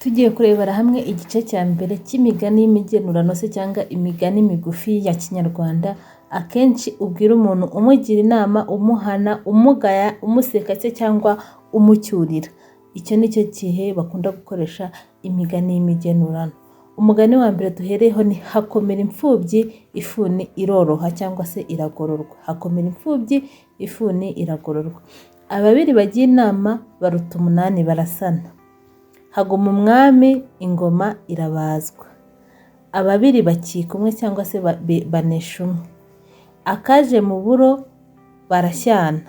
Tugiye kurebera hamwe igice cya mbere cy'imigani y'imigenurano se cyangwa imigani migufi ya Kinyarwanda. Akenshi ubwira umuntu umugira inama, umuhana, umugaya, umuseka se cyangwa umucyurira. Icyo ni cyo gihe bakunda gukoresha imigani y'imigenurano. Umugani wa mbere duhereyeho ni hakomera imfubyi ifuni iroroha cyangwa se iragororwa. Hakomera imfubyi ifuni iragororwa. Ababiri bagiye inama baruta umunani barasana. Haguma umwami ingoma irabazwa. Ababiri bakika umwe cyangwa se banesha umwe. Akaje mu buro barashyana.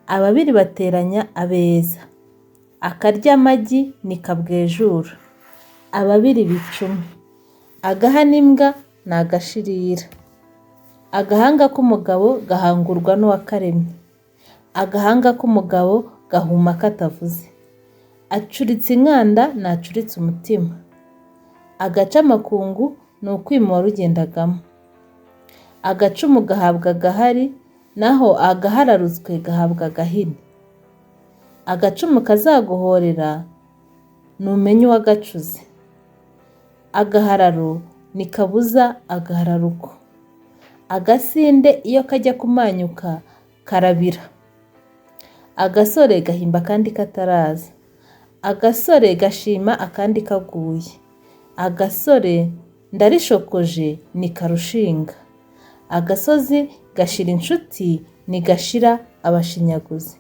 Ababiri bateranya abeza. Akarya amagi ni kabwejura. Ababiri bica umwe. Agahana imbwa ni agashirira. Agahanga k'umugabo gahangurwa n'uwakaremye. Agahanga k'umugabo gahuma katavuze. Acuritse inkanda nacuritse umutima. Agaca amakungu ni ukwima warugendagamo. Agacumu gahabwa agahari, naho agahararutswe gahabwa agahini. Agacumu kazaguhorera numenye uwagacuze. Agahararo ni kabuza agahararuko. Agasinde iyo kajya kumanyuka karabira. Agasore gahimba kandi kataraza. Agasore gashima akandi kaguye. Agasore ndarishokoje ni karushinga. Agasozi gashira inshuti ni gashira abashinyaguzi.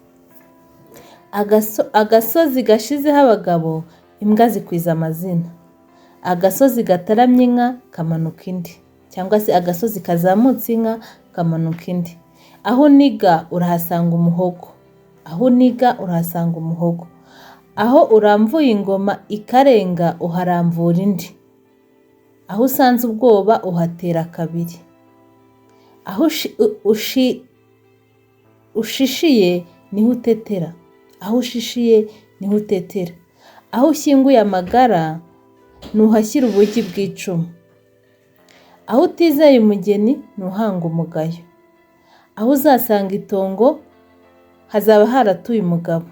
Agasozi gashizeho abagabo imbwa zikwiza amazina. Agasozi gataramye inka kamanuka indi, cyangwa se agasozi kazamutse inka kamanuka indi. Aho uniga urahasanga umuhogo. Aho uniga urahasanga umuhogo. Aho uramvuye ingoma ikarenga uharambura indi. Aho usanze ubwoba uhatera kabiri. Aho ushishiye niho utetera. Aho ushishiye niho utetera. Aho ushyinguye amagara nuhashyira ubugi bw'icumu. Aho utizeye umugeni nuhanga umugayo. Aho uzasanga itongo hazaba haratuye umugabo.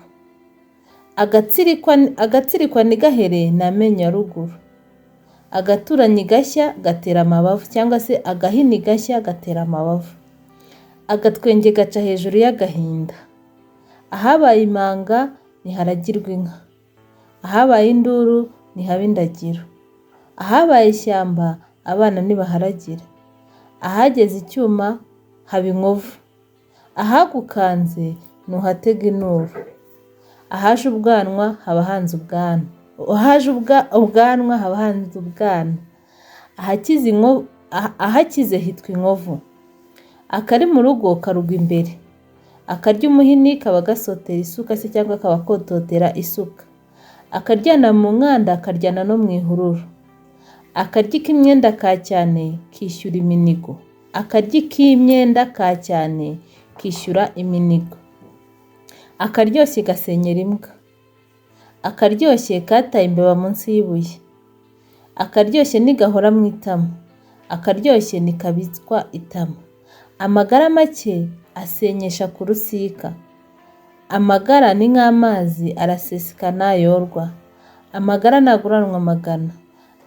Agatsirikwa ntigahere ni amenyo ya ruguru. Agaturanyi gashya gatera amabavu, cyangwa se agahini gashya gatera amabavu. Agatwenge gaca hejuru y'agahinda. Ahabaye imanga ntiharagirwa inka. Ahabaye induru ntihaba indagiro. Ahabaye ishyamba abana ntibaharagira. Ahageze icyuma haba inkovu. Ahagukanze nuhatega inuru. Ahaje ubwanwa haba hanze ubwana. Ahaje ubwanwa haba hanze ubwana. Ahakize hitwa inkovu. Akari mu rugo karugwa imbere. Akarya umuhini kaba gasotera isuka se cyangwa kaba kototera isuka. Akaryana mu nkanda akaryana no mu ihururu. Akaryi k'imyenda ka cyane kishyura iminigo. Akaryi k'imyenda ka cyane kishyura iminigo. Akaryoshye gasenyera imbwa. Akaryoshye kataye imbeba munsi y'ibuye. Akaryoshye ntigahora mu itama. Akaryoshye ntikabitswa itama. Amagara make asenyesha ku rusika. Amagara ni nk'amazi araseseka ntayorwa. Amagara ntaguranwa amagana.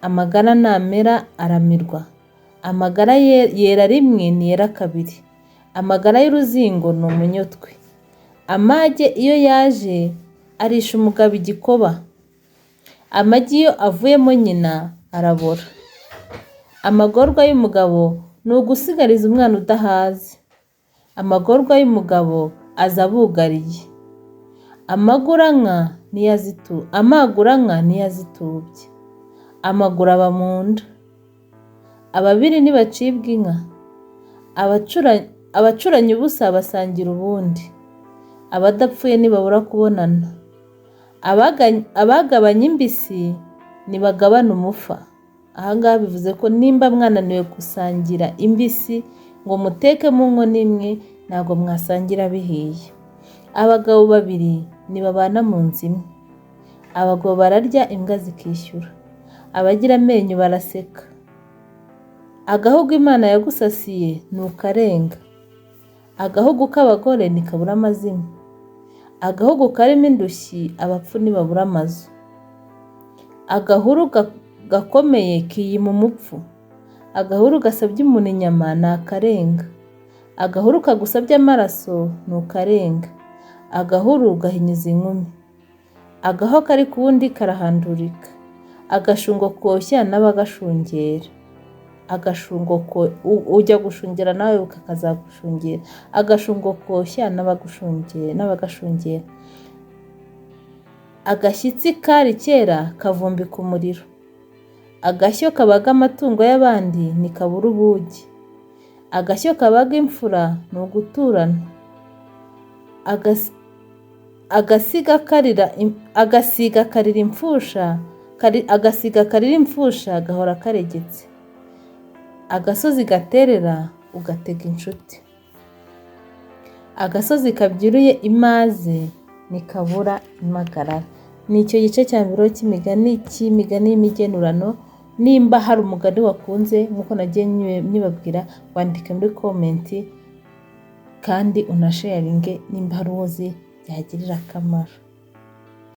Amagara namera aramirwa. Amagara yera rimwe ntiyera kabiri. Amagara y'uruzingo ni umunyotwe. Amage iyo yaje arisha umugabo igikoba. Amagi iyo avuyemo nyina arabora. Amagorwa y'umugabo ni ugusigariza umwana udahaze. Amagorwa y'umugabo aza abugariye. Amaguranka niyo azitubye. Amaguru aba mu nda. Ababiri ntibacibwa inka. Abacuranye ubusa basangira ubundi. Abadapfuye ntibabura kubonana. Abagabanya imbisi ntibagabana umufa. Ahangaha bivuze ko nimba mwananiwe gusangira imbisi ngo muteke mu nkono imwe ntabwo mwasangira bihiye. Abagabo babiri ntibabana mu nzu imwe. Abagabo bararya imbwa zikishyura. Abagira amenyo baraseka. Agahugu Imana yagusasiye ntukarenga. Agahugu k'abagore ntikabura amazimwe. Agahugu karimo indushyi abapfu ntibabura amazu. agahuru gakomeye kiyima umupfu, agahuru gasabye umuntu inyama ni akarenga, agahuru kagusabye amaraso ni ukarenga, agahuru gahinyuza inkumi, agaho kari ku wundi karahandurika, agashungo koshya n'abagashungera, agashungo ujya gushungera nawe kakazagushungera, agashungo koshya n'abagashungera, agashyitsi kari kera kavumbika umuriro, agashyo kabaga amatungo y'abandi ntikabura ubugi, agashyo kabaga imfura ni uguturana, agasiga karira imfusha gahora karegetse, agasozi gaterera ugatega inshuti, agasozi kabyiruye imaze ntikabura impagarara. Ni icyo gice cya mbere cy'imigani y'imigenurano. Nimba hari umugani wakunze nk'uko nagiye nyibabwira, wandike muri komenti kandi unasharinge nimba hari uwo uzi byagirira akamaro.